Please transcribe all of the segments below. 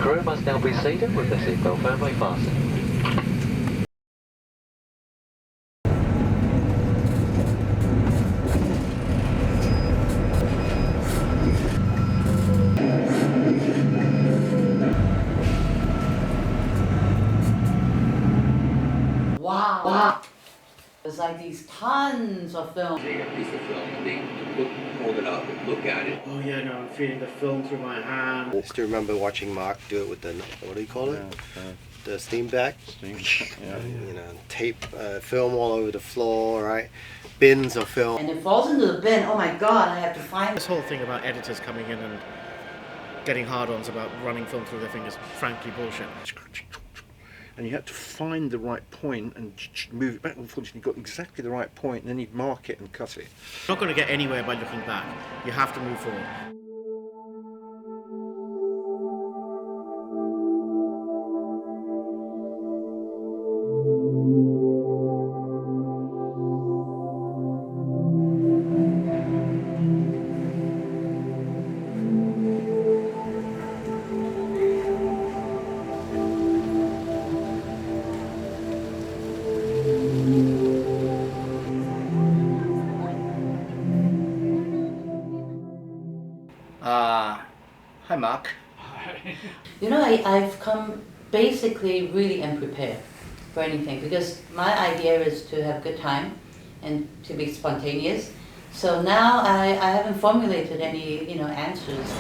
crew must now be seated with the seatbelt firmly fastened. Wow. There's like these tons of film. Take a piece of film and they hold it up and look at it. Oh yeah, no, I'm feeling the film through my hand. I still remember watching Mark do it with the, what do you call it? The steam bag. Yeah. You know, tape, film all over the floor, right? Bins of film. And it falls into the bin. Oh my God, I have to find This whole thing about editors coming in and getting hard-ons about running film through their fingers, frankly bullshit. And you had to find the right point and move it back and forth. You got exactly the right point, and then you'd mark it and cut it. You're not going to get anywhere by looking back. You have to move forward. Hi Mark. You know, I've come basically really unprepared for anything because my idea is to have a good time and to be spontaneous. So now I haven't formulated any, answers.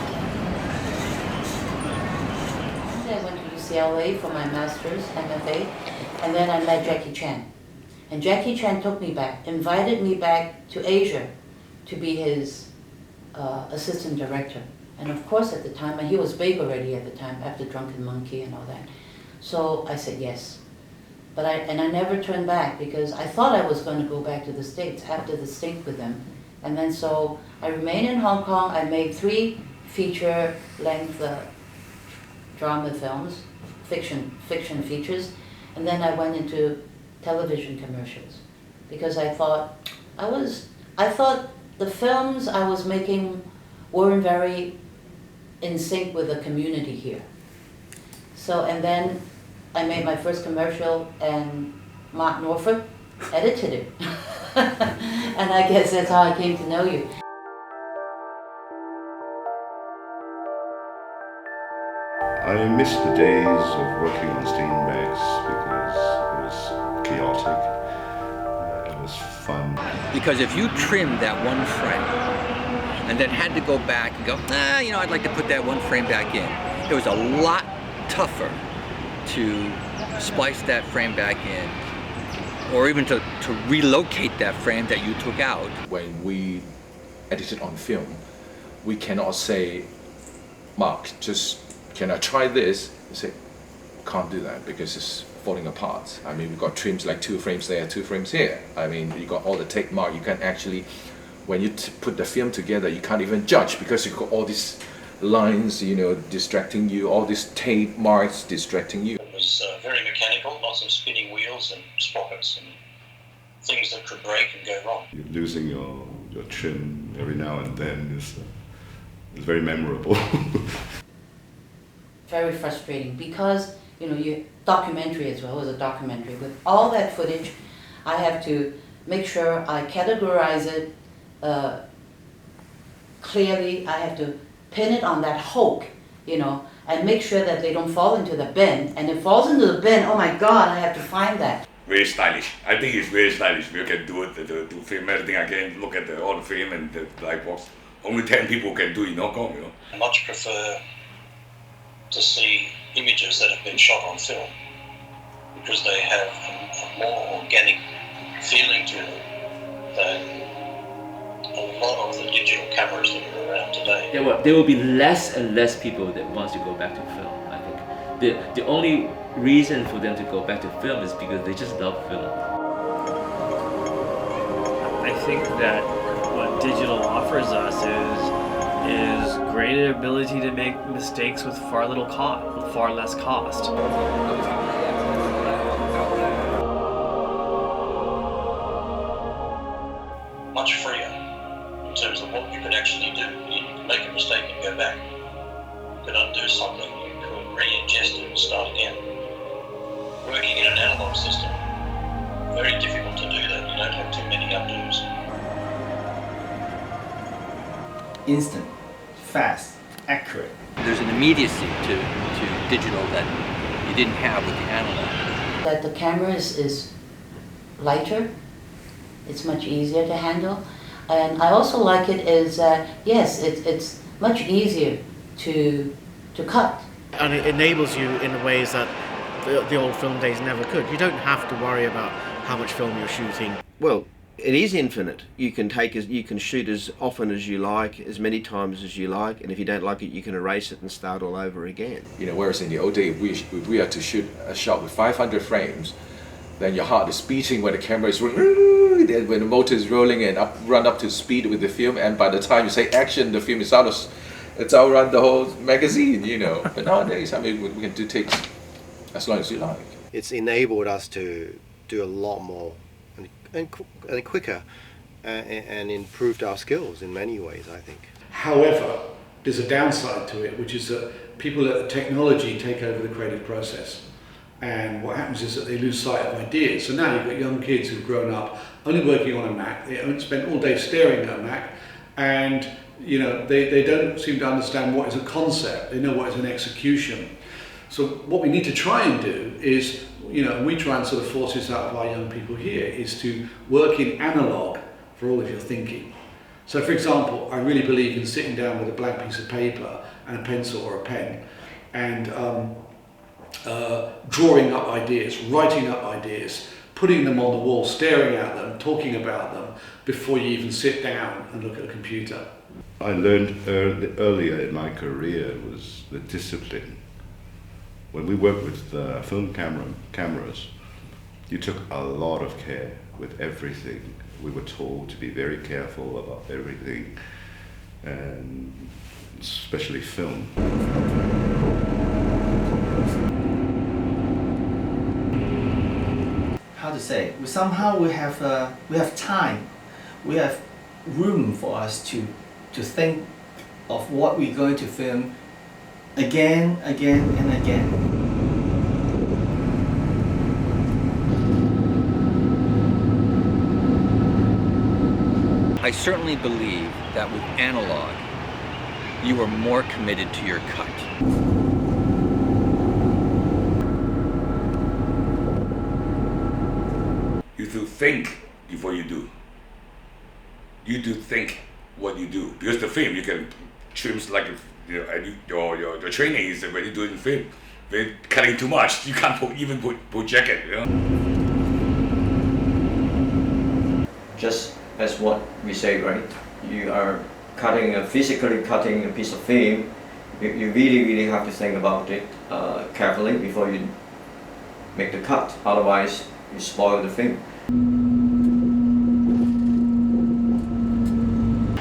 I went to UCLA for my master's, MFA, and then I met Jackie Chan. And Jackie Chan took me back, invited me back to Asia to be his assistant director. And of course at the time, he was big already at the time, after Drunken Monkey and all that. So I said yes. But I never turned back because I thought I was going to go back to the States after the stint with them. And then so I remained in Hong Kong. I made 3 feature-length drama films, fiction features. And then I went into television commercials because I thought the films I was making weren't very in sync with the community here. So, and then I made my first commercial and Mark Norfolk edited it. And I guess that's how I came to know you. I miss the days of working on steam bags because it was chaotic, it was fun. Because if you trimmed that one frame and then had to go back and go, I'd like to put that one frame back in, it was a lot tougher to splice that frame back in, or even to relocate that frame that you took out. When we edited on film, we cannot say, Mark, can I try this? You say, can't do that because it's falling apart. I mean, we've got trims like 2 frames there, 2 frames here. I mean, you got all the take mark. You can actually, when you put the film together, you can't even judge because you've got all these lines, distracting you, all these tape marks distracting you. It was very mechanical, lots of spinning wheels and sprockets and things that could break and go wrong. Losing your trim every now and then is very memorable. Very frustrating because, documentary as well as a documentary. With all that footage, I have to make sure I categorize it clearly. I have to pin it on that hook, and make sure that they don't fall into the bin. And if it falls into the bin, oh my God, I have to find that. Very stylish. I think it's very stylish. You can do it, to film everything. I can look at all the film and the black box. Only 10 people can do it in Hong Kong, I much prefer to see images that have been shot on film because they have a more organic feeling to them than a lot of the digital cameras that are around today. There will be less and less people that wants to go back to film. I think the only reason for them to go back to film is because they just love film. I think that what digital offers us is greater ability to make mistakes with far less cost. Much freer in terms of what you could actually do. You could make a mistake and go back. You could undo something. You could re-ingest it and start again. Working in an analog system, very difficult to do that. You don't have too many updos. Instant, fast, accurate. There's an immediacy to digital that you didn't have with the analog. That the camera is lighter, it's much easier to handle. And I also like it is, yes, it's much easier to cut. And it enables you in ways that the old film days never could. You don't have to worry about how much film you're shooting. Well, it is infinite. You can shoot as often as you like, as many times as you like, and if you don't like it, you can erase it and start all over again. You know, whereas in the old day, if we had to shoot a shot with 500 frames, then your heart is beating when the camera is rolling, then when the motor is rolling and run up to speed with the film, and by the time you say action, the film is it's outrun the whole magazine, you know. But nowadays, I mean, we can do takes as long as you like. It's enabled us to do a lot more and quicker and improved our skills in many ways, I think. However, there's a downside to it, which is that people at technology take over the creative process. And what happens is that they lose sight of ideas. So now you've got young kids who've grown up only working on a Mac. They spend all day staring at a Mac, and you know they don't seem to understand what is a concept. They know what is an execution. So what we need to try and do is, you know, and we try and sort of force this out of our young people here, is to work in analog for all of your thinking. So for example, I really believe in sitting down with a blank piece of paper and a pencil or a pen and drawing up ideas, writing up ideas, putting them on the wall, staring at them, talking about them before you even sit down and look at a computer. I learned earlier in my career was the discipline. When we worked with film cameras, you took a lot of care with everything. We were told to be very careful about everything, and especially film. How to say? Somehow we have time, we have room for us to think of what we're going to film again, and again. I certainly believe that with analog, you are more committed to your cut. You do think before you do. You do think what you do, because the film you can trim like you know, and your training is when you do it in film. When cutting too much, you can't even project it. You know? Just as what we say, right? You are physically cutting a piece of film. You really have to think about it carefully before you make the cut. Otherwise, you spoil the film.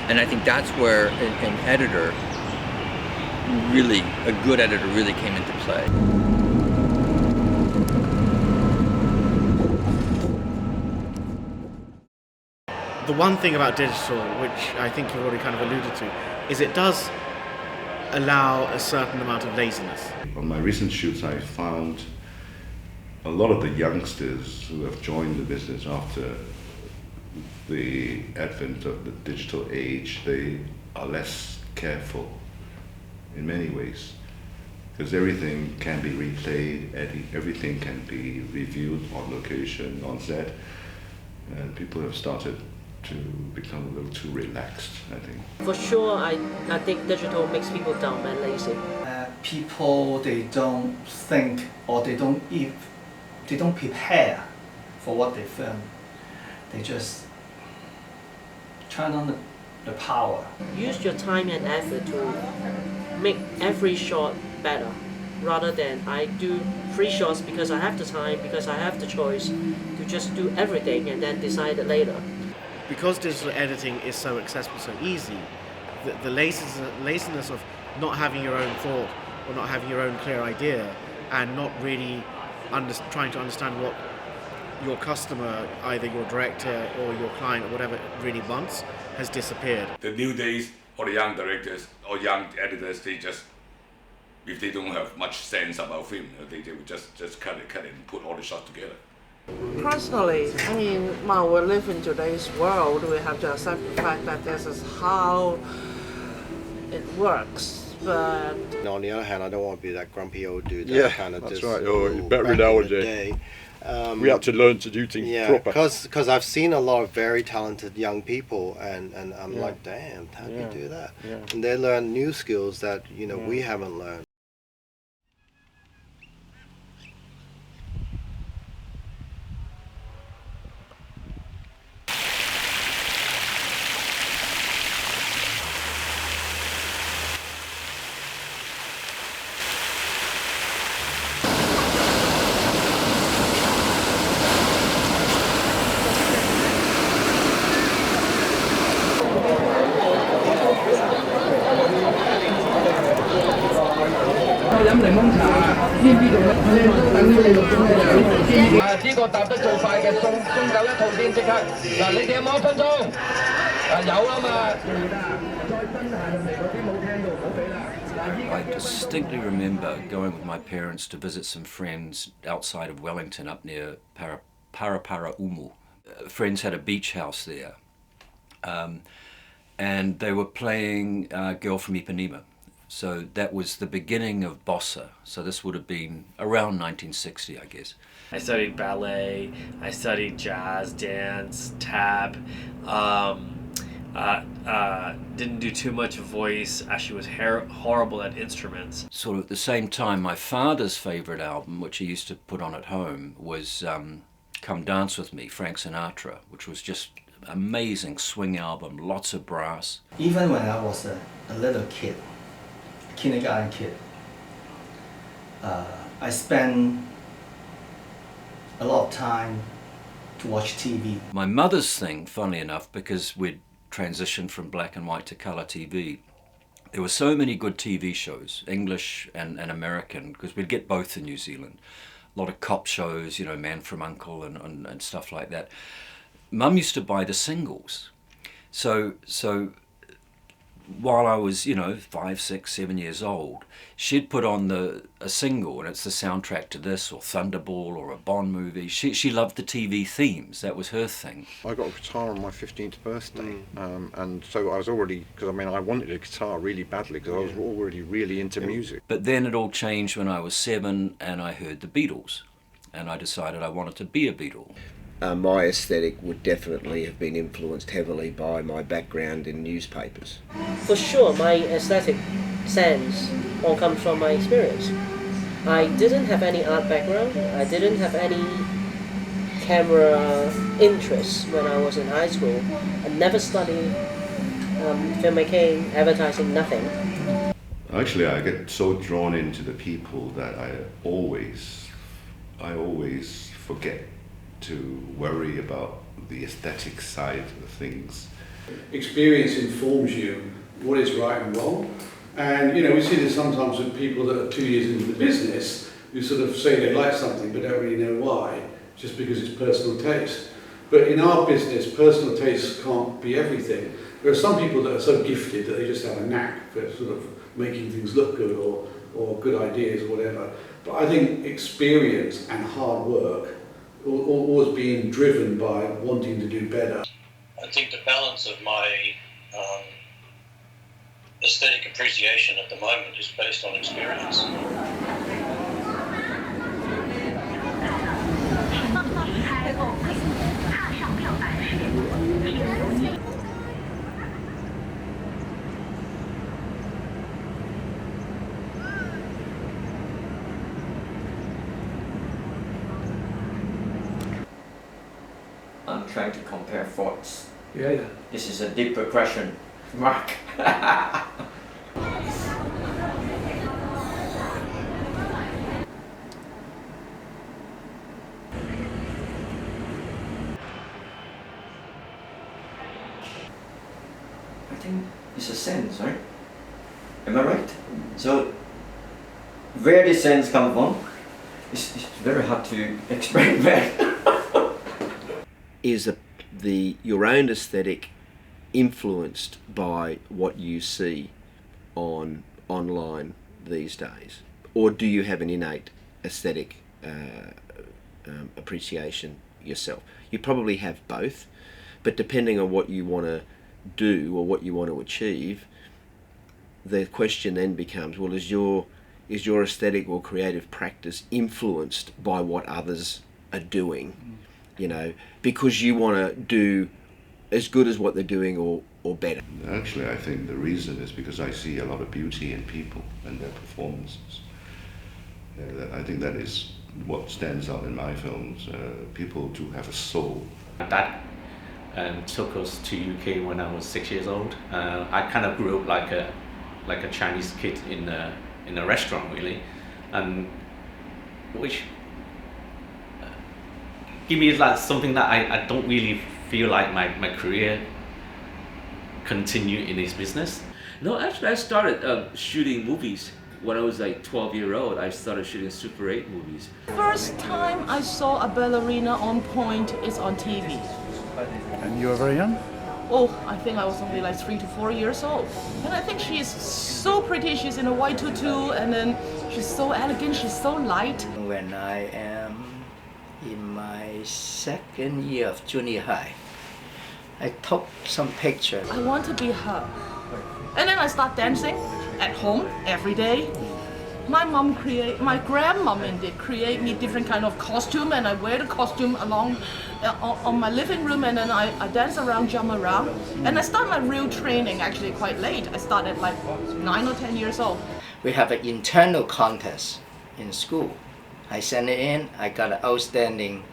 And I think that's where an editor really, a good editor really came into play. The one thing about digital, which I think you've already kind of alluded to, is it does allow a certain amount of laziness. On my recent shoots, I found a lot of the youngsters who have joined the business after the advent of the digital age, they are less careful in many ways, because everything can be replayed, everything can be reviewed on location, on set, and people have started to become a little too relaxed, I think. For sure, I think digital makes people dumb and lazy. People, they don't think, or they don't prepare for what they film. They just turn on the power. Use your time and effort to make every shot better, rather than I do 3 shots because I have the time, because I have the choice to just do everything and then decide it later. Because digital editing is so accessible, so easy, the laziness of not having your own thought or not having your own clear idea and not really trying to understand what your customer, either your director or your client or whatever, really wants, has disappeared. The new days, all the young directors or young editors, if they don't have much sense about film, they would just cut it and put all the shots together. Personally, I mean, while we live in today's world, we have to accept the fact that this is how it works. But on the other hand, I don't want to be that grumpy old dude. Yeah, kind of that's just, right. Oh, better back in nowadays. the day. We have to learn to do things yeah, proper. because I've seen a lot of very talented young people, and I'm like, damn, how do you do that? Yeah. And they learn new skills that we haven't learned. I distinctly remember going with my parents to visit some friends outside of Wellington up near Paraparaumu. Friends had a beach house there, and they were playing Girl from Ipanema. So that was the beginning of bossa. So this would have been around 1960, I guess. I studied ballet, I studied jazz, dance, tap. Didn't do too much voice. Actually was horrible at instruments. Sort of at the same time, my father's favorite album, which he used to put on at home, was Come Dance With Me, Frank Sinatra, which was just amazing swing album, lots of brass. Even when I was a little kid, kindergarten kid, I spent a lot of time to watch TV. My mother's thing, funnily enough, because we'd transitioned from black and white to colour TV, there were so many good TV shows, English and American, because we'd get both in New Zealand. A lot of cop shows, you know, Man from U.N.C.L.E. and stuff like that. Mum used to buy the singles. So while I was, 5, 6, 7 years old, she'd put on a single, and it's the soundtrack to this, or Thunderball, or a Bond movie. She loved the TV themes. That was her thing. I got a guitar on my 15th birthday, and so I was already, because I wanted a guitar really badly, because I was already really into music. But then it all changed when I was 7, and I heard the Beatles, and I decided I wanted to be a Beatle. My aesthetic would definitely have been influenced heavily by my background in newspapers. for sure, my aesthetic sense all comes from my experience. I didn't have any art background. I didn't have any camera interests when I was in high school. I never studied filmmaking, advertising, nothing. Actually, I get so drawn into the people that I always forget to worry about the aesthetic side of things. Experience informs you what is right and wrong. And we see this sometimes with people that are 2 years into the business who sort of say they like something but don't really know why, just because it's personal taste. But in our business, personal taste can't be everything. There are some people that are so gifted that they just have a knack for sort of making things look good or good ideas or whatever. But I think experience and hard work, always being driven by wanting to do better. I think the balance of my aesthetic appreciation at the moment is based on experience. I'm trying to compare thoughts. Yeah. This is a deeper question, Mark. I think it's a sense, right? Am I right? So, where this sense come from, it's very hard to explain that. Is your own aesthetic influenced by what you see on online these days? Or do you have an innate aesthetic appreciation yourself? You probably have both, but depending on what you want to do or what you want to achieve, the question then becomes, well, is your aesthetic or creative practice influenced by what others are doing? You know, because you want to do as good as what they're doing or better. Actually, I think the reason is because I see a lot of beauty in people and their performances. I think that is what stands out in my films. People do have a soul. That took us to UK when I was 6 years old. I kind of grew up like a Chinese kid in a restaurant, really, which give me like something that I don't really feel like my career continue in this business. No, actually, I started shooting movies when I was like 12-year-old. I started shooting Super 8 movies. First time I saw a ballerina on point is on TV. And you were very young? Oh, I think I was only like 3 to 4 years old. And I think she is so pretty. She's in a white tutu, and then she's so elegant, she's so light. When I am in my second year of junior high, I took some pictures. I want to be her. And then I start dancing at home every day. My grandmom did create me different kind of costume, and I wear the costume along on my living room, and then I dance around, jump around. And I start my real training actually quite late. I started like 9 or 10 years old. We have an internal contest in school. I sent it in, I got an outstanding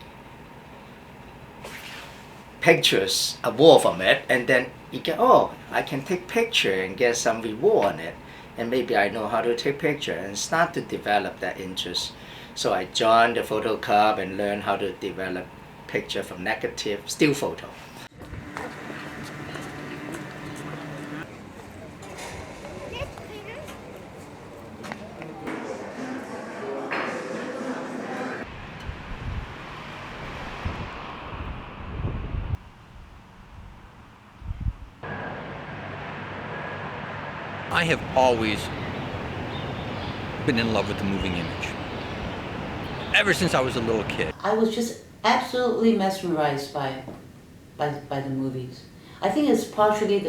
pictures award from it, and then you get, oh, I can take picture and get some reward on it, and maybe I know how to take picture, and start to develop that interest. So I joined the photo club and learned how to develop picture from negative still photo. I have always been in love with the moving image. Ever since I was a little kid. I was just absolutely mesmerized by the movies. I think it's partially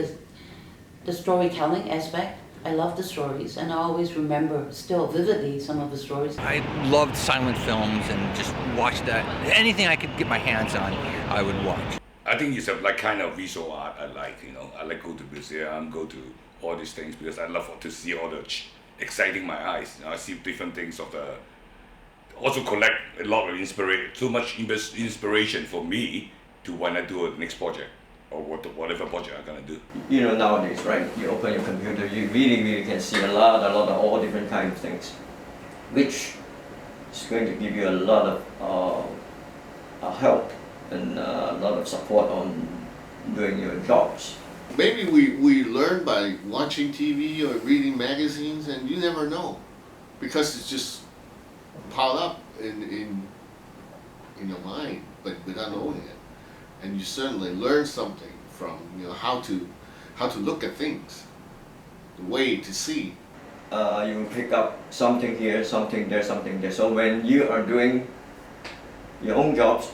the storytelling aspect. I love the stories, and I always remember still vividly some of the stories. I loved silent films and just watched that. Anything I could get my hands on, I would watch. I think it's a like kind of visual art I like, you know. I like go to museum, go to all these things because I love to see all the exciting my eyes. You know, I see different things of the. Also collect a lot of too much inspiration for me to when I do a next project or whatever project I'm gonna do. You know, nowadays, right? You open your computer, you really can see a lot of all different kinds of things, which is going to give you a lot of help and a lot of support on doing your jobs. Maybe we learn by watching TV or reading magazines, and you never know, because it's just piled up in your mind, but without knowing it. And you certainly learn something from how to look at things, the way to see. You pick up something here, something there, something there. So when you are doing your own jobs,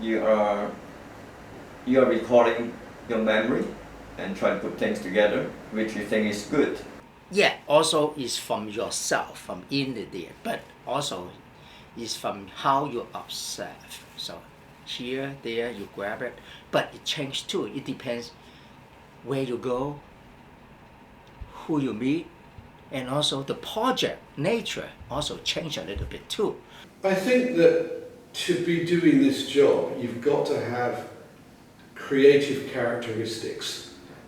you are recalling your memory and try to put things together, which you think is good. Yeah, also is from yourself, from in there, but also is from how you observe. So here, there, you grab it, but it changes too. It depends where you go, who you meet, and also the project nature also change a little bit too. I think that to be doing this job, you've got to have creative characteristics.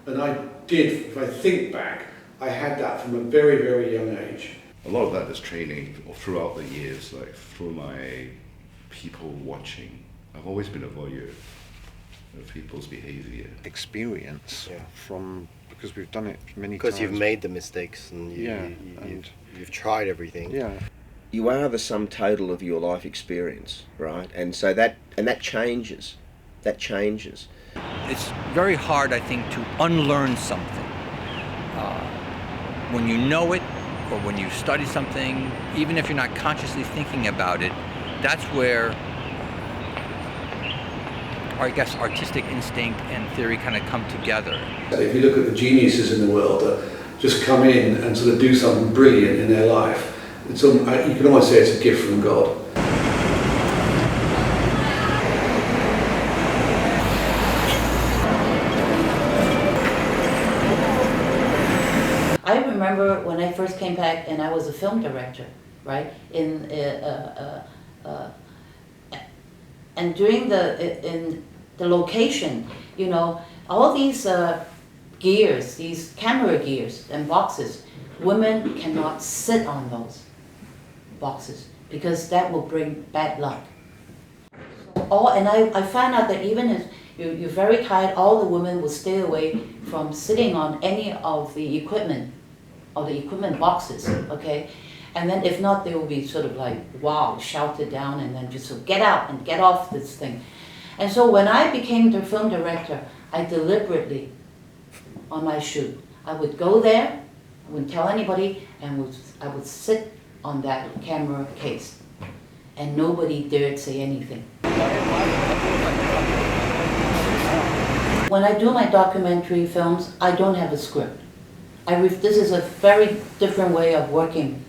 And I did, if I think back, I had that from a very, very young age. A lot of that is training throughout the years, like through my people watching. I've always been a voyeur of people's behavior. Experience because we've done it many times. Because you've made the mistakes and you've tried everything. Yeah. You are the sum total of your life experience, right? And so that changes. That changes. It's very hard, I think, to unlearn something. When you know it, or when you study something, even if you're not consciously thinking about it, that's where, I guess, artistic instinct and theory kind of come together. If you look at the geniuses in the world that just come in and sort of do something brilliant in their life, it's you can almost say it's a gift from God. I remember when I first came back and I was a film director, right? And during in the location, you know, all these gears, these camera gears and boxes, women cannot sit on those boxes because that will bring bad luck. And I found out that even if you're very tired, all the women will stay away from sitting on any of the equipment boxes, okay? And then if not, they will be sort of like, wow, shouted down and then just sort of get out and get off this thing. And so when I became the film director, I deliberately, on my shoot, I would go there, I wouldn't tell anybody, and I would sit on that camera case. And nobody dared say anything. When I do my documentary films, I don't have a script. This is a very different way of working.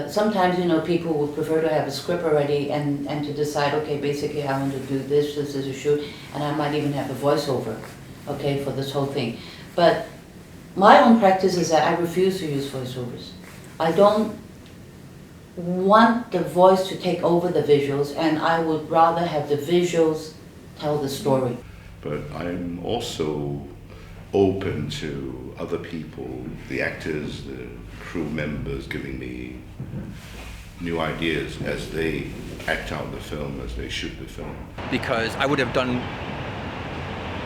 Sometimes, you know, people would prefer to have a script already and to decide, okay, basically I want to do this is a shoot, and I might even have a voiceover, okay, for this whole thing. But my own practice is that I refuse to use voiceovers. I don't want the voice to take over the visuals, and I would rather have the visuals tell the story. But I'm also open to other people, the actors, the crew members, giving me new ideas as they act out the film, as they shoot the film. Because I would have done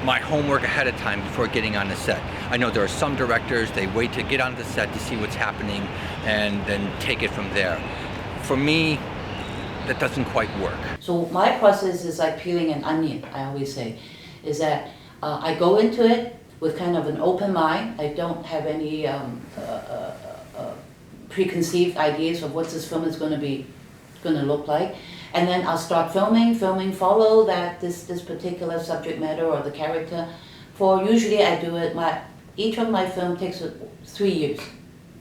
my homework ahead of time before getting on the set. I know there are some directors, they wait to get on the set to see what's happening and then take it from there. For me, that doesn't quite work. So my process is like peeling an onion, I always say, is that I go into it with kind of an open mind. I don't have any preconceived ideas of what this film is going to look like. And then I'll start filming, follow this particular subject matter or the character. Usually I do it, each of my film takes 3 years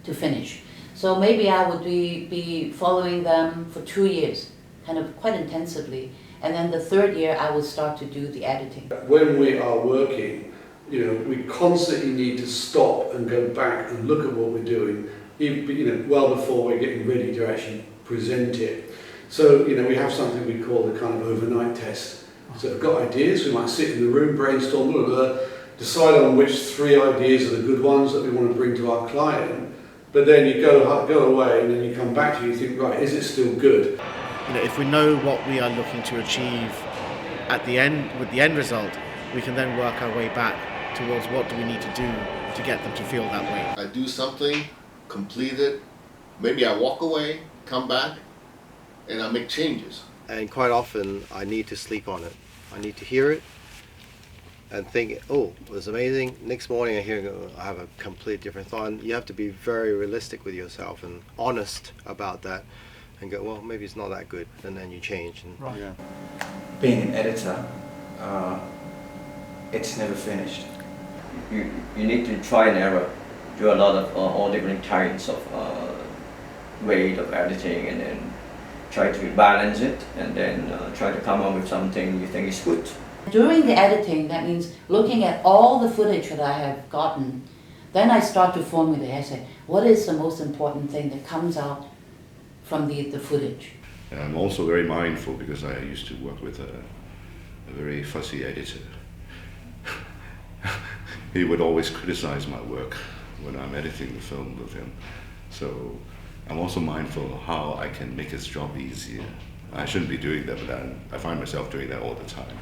to finish. So maybe I would be following them for 2 years, kind of quite intensively. And then the 3rd year I will start to do the editing. When we are working, you know, we constantly need to stop and go back and look at what we're doing, you know, well before we're getting ready to actually present it. So, you know, we have something we call the kind of overnight test. So we've got ideas, we might sit in the room, brainstorm, blah, blah, blah, decide on which 3 ideas are the good ones that we want to bring to our client. But then you go away and then you come back to it and you think, right, is it still good? You know, if we know what we are looking to achieve at the end, with the end result, we can then work our way back towards what do we need to do to get them to feel that way. I do something, complete it, maybe I walk away, come back, and I make changes. And quite often I need to sleep on it. I need to hear it and think, oh, it was amazing. Next morning I hear it, I have a complete different thought. And you have to be very realistic with yourself and honest about that and go, well, maybe it's not that good. And then you change. And, right. Yeah. Being an editor, it's never finished. You need to try and error, do a lot of all different kinds of way of editing, and then try to balance it, and then try to come up with something you think is good. During the editing, that means looking at all the footage that I have gotten, then I start to formulate. I say, what is the most important thing that comes out from the footage? And I'm also very mindful because I used to work with a very fussy editor. He would always criticize my work when I'm editing the film with him. So I'm also mindful of how I can make his job easier. I shouldn't be doing that, but I find myself doing that all the time.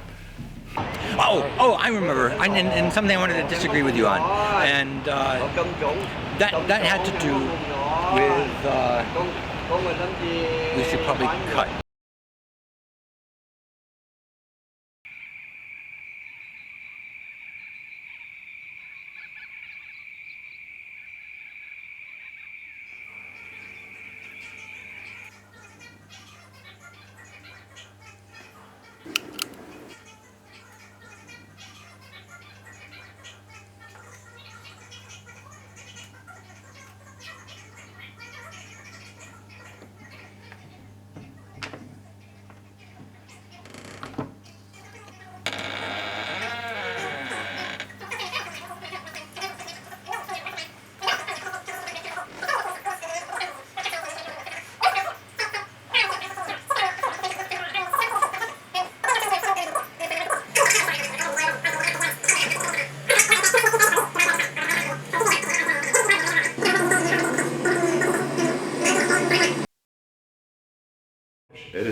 Oh, I remember, and something I wanted to disagree with you on, and that had to do with, we should probably cut.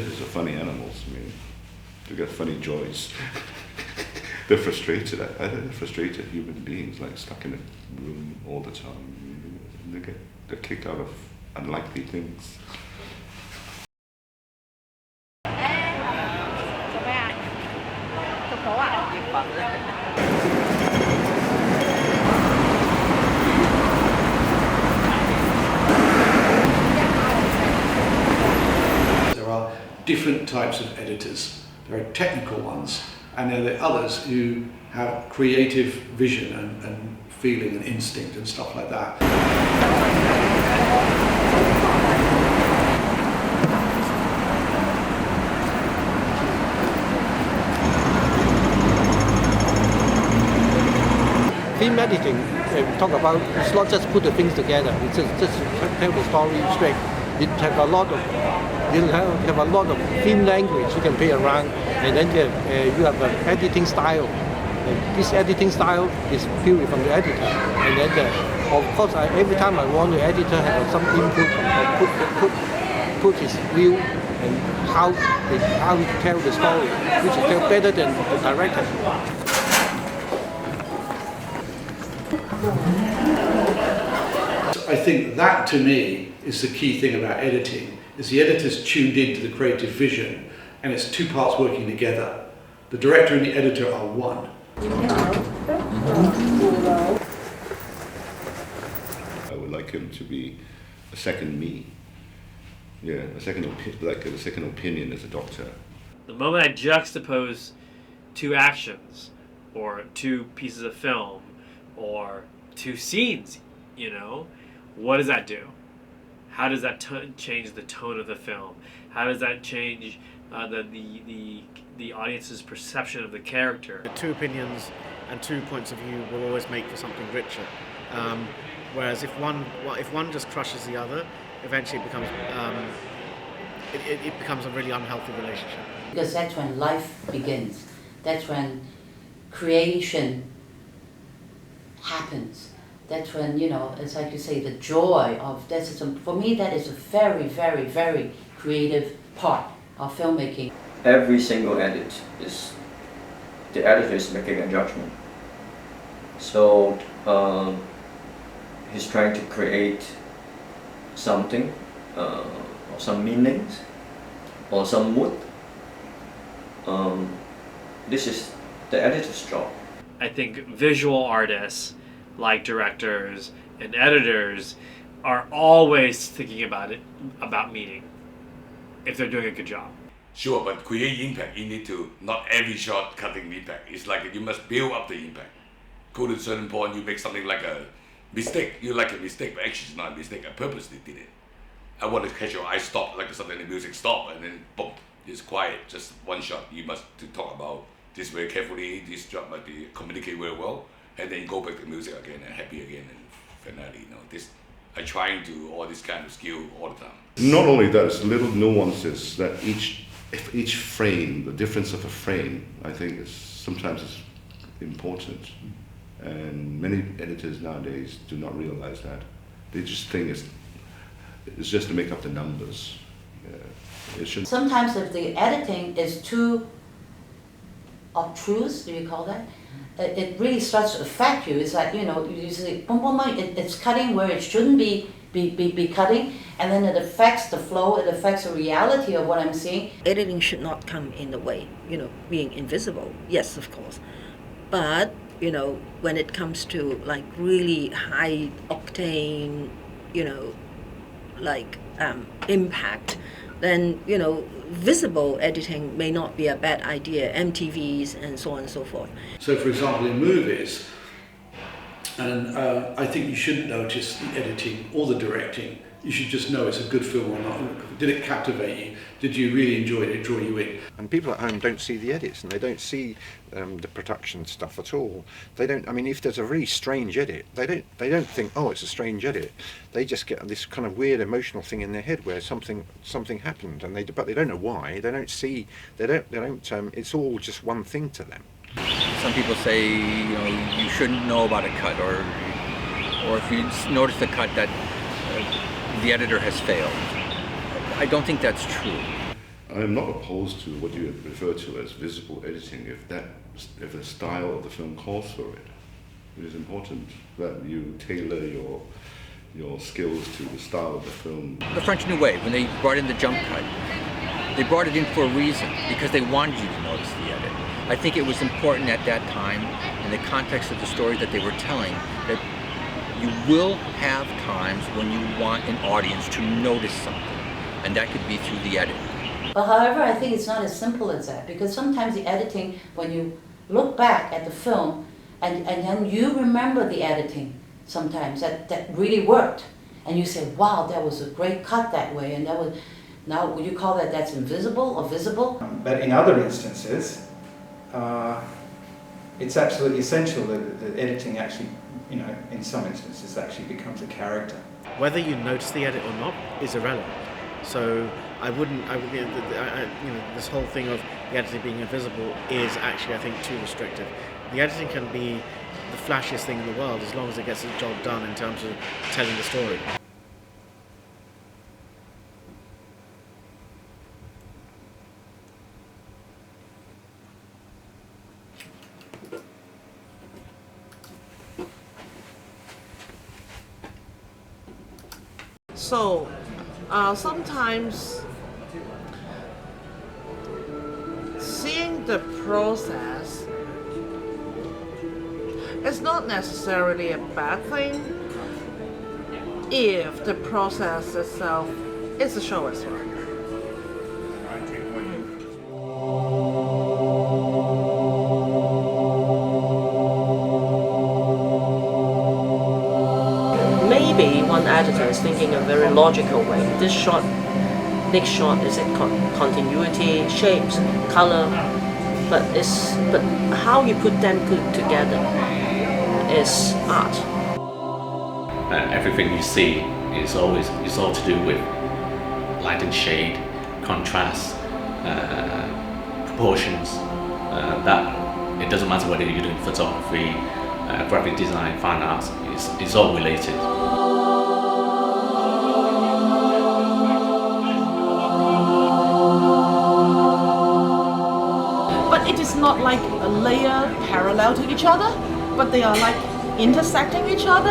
editors are funny animals. I mean, they get funny joys. They're frustrated. They're frustrated human beings, like stuck in a room all the time. They're kicked out of unlikely things. There are different types of editors. There are technical ones, and there are others who have creative vision and feeling and instinct and stuff like that. Film editing, we talk about, it's not just put the things together, it's just tell the story straight. It have a lot of film language you can play around, and then you have an editing style. And this editing style is purely from the editor. And then, of course, every time I want the editor have some input or put his view and how he tell the story, which is tell better than the director. I think that, to me, is the key thing about editing, is the editor's tuned into the creative vision, and it's two parts working together. The director and the editor are one. I would like him to be a second me. Yeah, a second opinion as a doctor. The moment I juxtapose two actions, or two pieces of film, or two scenes, you know, what does that do? How does that change the tone of the film? How does that change the audience's perception of the character? Two opinions and 2 points of view will always make for something richer. Whereas if one just crushes the other, eventually it becomes it becomes a really unhealthy relationship. Because that's when life begins. That's when creation happens. That's when, you know, it's like you say, the joy of this. For me, that is a very, very, very creative part of filmmaking. Every single edit is, the editor is making a judgment. So he's trying to create something, or some meanings, or some mood. This is the editor's job. I think visual artists, like directors and editors, are always thinking about meaning, if they're doing a good job. Sure, but create impact, you need to, not every shot cutting impact. It's like you must build up the impact. Go to a certain point, you make something like a mistake. You like a mistake, but actually it's not a mistake. I purposely did it. I want to catch your eye, stop, like something the music stop, and then boom, it's quiet, just one shot. You must to talk about this very carefully, this job must be communicate very well, and then you go back to music again and happy again and finale. You know, this I try to do all this kind of skill all the time. Not only that, it's little nuances that each frame, the difference of a frame, I think sometimes is important. And many editors nowadays do not realize that. They just think it's just to make up the numbers. It should. Sometimes if the editing is too obtruse, do you call that? It really starts to affect you. It's like, you know, you say, boom, boom, boom, it's cutting where it shouldn't be cutting, and then it affects the flow, it affects the reality of what I'm seeing. Editing should not come in the way, you know, being invisible, yes, of course. But, you know, when it comes to like really high octane, you know, like impact, then, you know, visible editing may not be a bad idea, MTVs and so on and so forth. So for example, in movies, and I think you shouldn't notice the editing or the directing. You should just know it's a good film or not. Did it captivate you? Did you really enjoy it? Did it draw you in? And people at home don't see the edits, and they don't see the production stuff at all. They don't. I mean, if there's a really strange edit, they don't think, oh, it's a strange edit. They just get this kind of weird emotional thing in their head where something happened, and but they don't know why. They don't see. They don't. It's all just one thing to them. Some people say, you know, you shouldn't know about a cut, or if you notice the cut that the editor has failed. I don't think that's true. I am not opposed to what you refer to as visible editing if the style of the film calls for it. It is important that you tailor your skills to the style of the film. The French New Wave, when they brought in the jump cut, they brought it in for a reason, because they wanted you to notice the edit. I think it was important at that time, in the context of the story that they were telling, that you will have times when you want an audience to notice something, and that could be through the edit. But however, I think it's not as simple as that, because sometimes the editing, when you look back at the film, and then you remember the editing sometimes, that really worked. And you say, wow, that was a great cut that way, and that was, now would you call that's invisible or visible? But in other instances, it's absolutely essential that the editing actually, in some instances actually becomes a character. Whether you notice the edit or not is irrelevant. So this whole thing of the editing being invisible is actually, I think, too restrictive. The editing can be the flashiest thing in the world as long as it gets the job done in terms of telling the story. So, sometimes seeing the process is not necessarily a bad thing if the process itself is a show as well. Maybe one editor is thinking a very logical way. This shot, next shot, is it continuity, shapes, color, but how you put them together is art. And everything you see is all to do with light and shade, contrast, proportions. That it doesn't matter whether you're doing photography, graphic design, fine arts. It's all related. But it is not like a layer parallel to each other, but they are like intersecting each other.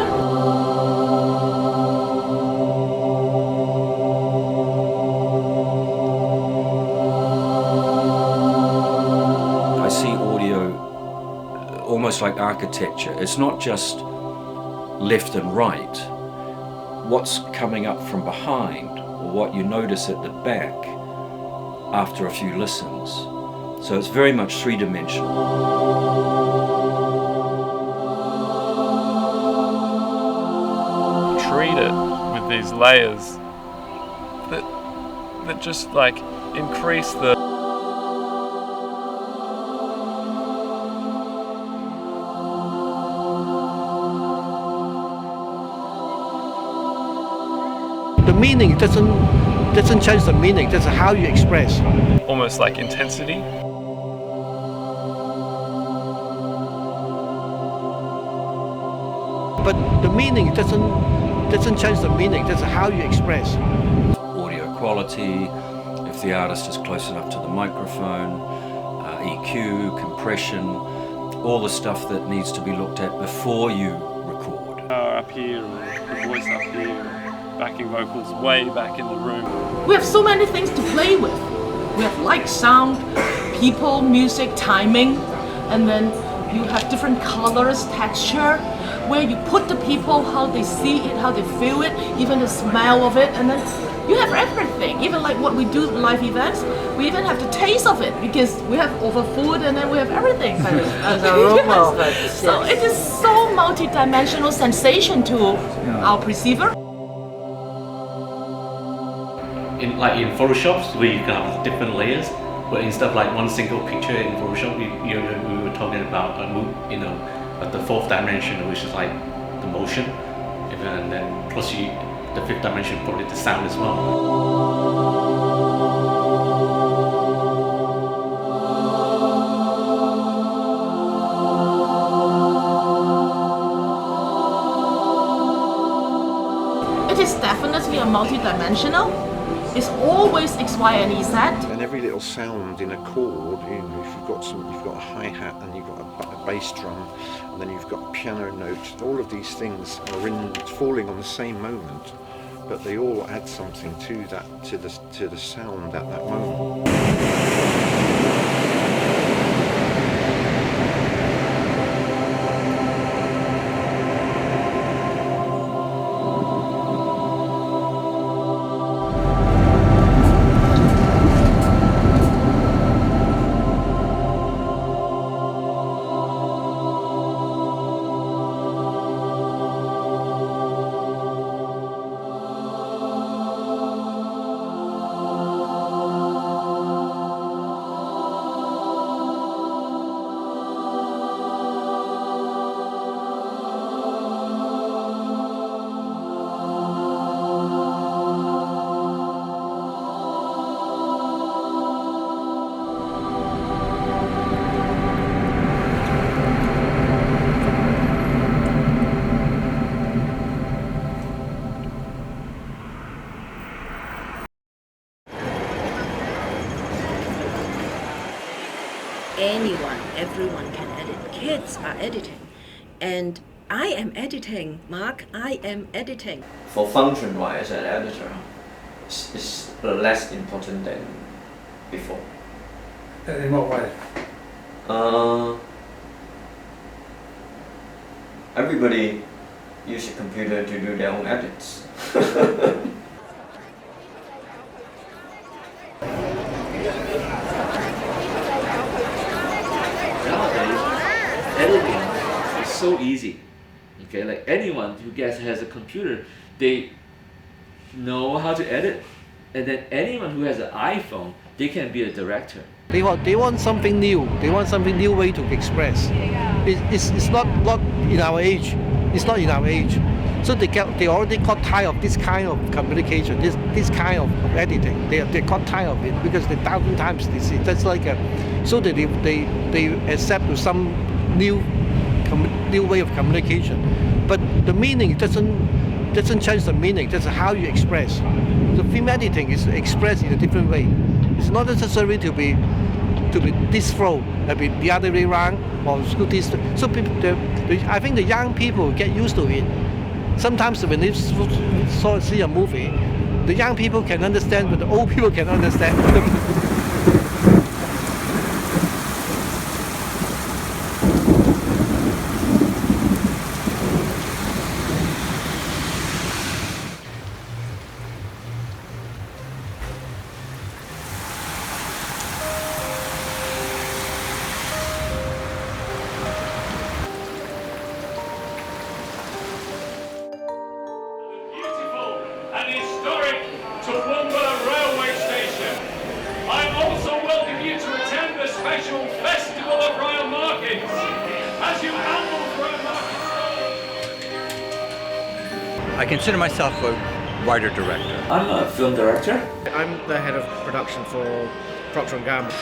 I see audio almost like architecture. It's not just left and right. What's coming up from behind, or what you notice at the back after a few listens. So it's very much three-dimensional. Treat it with these layers that just like increase the meaning doesn't change the meaning, that's how you express. Almost like intensity. But the meaning doesn't change the meaning, that's how you express. Audio quality, if the artist is close enough to the microphone, EQ, compression, all the stuff that needs to be looked at before you record. Up here, or the voice up here, backing vocals way back in the room. We have so many things to play with. We have light, sound, people, music, timing, and then you have different colors, texture, where you put the people, how they see it, how they feel it, even the smell of it, and then you have everything. Even like what we do live events, we even have the taste of it because we have over food and then we have everything. As a aroma of it. Yes. So it is so multi-dimensional sensation to our perceiver. In Photoshop, where you can have different layers, but instead of like one single picture in Photoshop, we were talking about the fourth dimension, which is like the motion, and then plus the fifth dimension, probably the sound as well. It is definitely a multi-dimensional. It's always X, Y, and Z. And every little sound in a chord, you know, if you've got a hi-hat and you've got a bass drum, and then you've got a piano note, all of these things are falling on the same moment, but they all add something to the sound at that moment. Anyone, everyone can edit. Kids are editing. And I am editing, Mark, I am editing. For function-wise, an editor is less important than before. In what way? Everybody use a computer to do their own edits. Editing is so easy. Okay, like anyone who has a computer, they know how to edit, and then anyone who has an iPhone, they can be a director. They want something new. They want something new way to express. It's not in our age. It's not in our age. So they already got tired of this kind of communication, this kind of editing. They got tired of it because 1,000 times they see. That's like so that they accept to some new way of communication. But the meaning doesn't change the meaning. That's how you express. The film editing is expressed in a different way. It's not necessary to be this flow, maybe the other way around, or this. So people, I think the young people get used to it. Sometimes when they see a movie, the young people can understand, but the old people can understand. and historic Toowoomba railway station. I also welcome you to attend the special Festival of Rail Markets. As you handle rail markets. I consider myself a writer-director. I'm a film director. I'm the head of production for Procter & Gamble.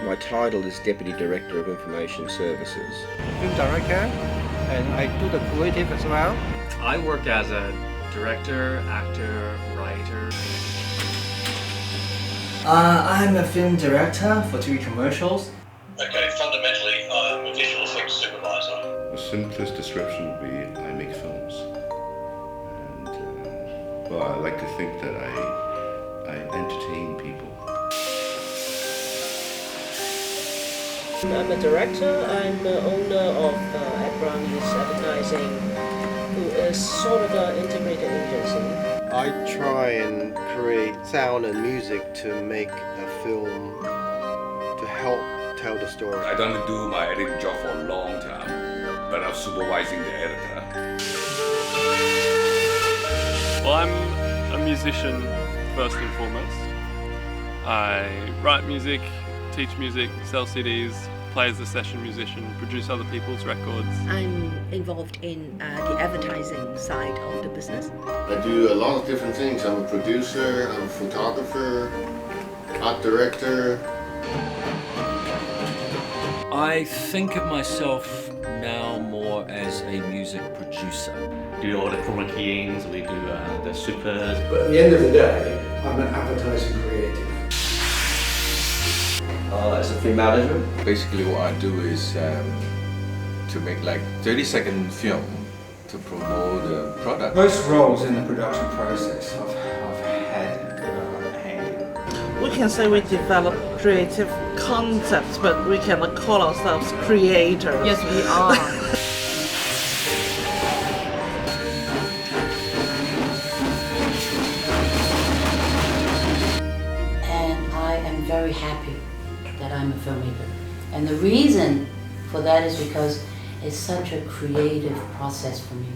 My title is Deputy Director of Information Services. Film director, and I do the creative as well. I work as a director, actor, writer. I'm a film director for TV commercials. Okay, fundamentally, I'm a visual effects supervisor. The simplest description would be I make films. And, well, I like to think that I entertain people. I'm a director, I'm the owner of Brownies Advertising, who is sort of an integrated agency. I try and create sound and music to make a film to help tell the story. I don't do my editing job for a long time, but I'm supervising the editor. Well, I'm a musician first and foremost. I write music, teach music, sell CDs, play as a session musician, produce other people's records. I'm involved in the advertising side of the business. I do a lot of different things. I'm a producer, I'm a photographer, art director. I think of myself now more as a music producer. Do all the chroma keyings, we do the supers. But at the end of the day, I I'm an advertising creative. As a film manager? Basically what I do is to make like 30-second film to promote the product. Most roles in the production process I've had a hand in. We can say we develop creative concepts, but we cannot call ourselves creators. Yes, we are. And I am very happy that I'm a filmmaker. And the reason for that is because it's such a creative process for me.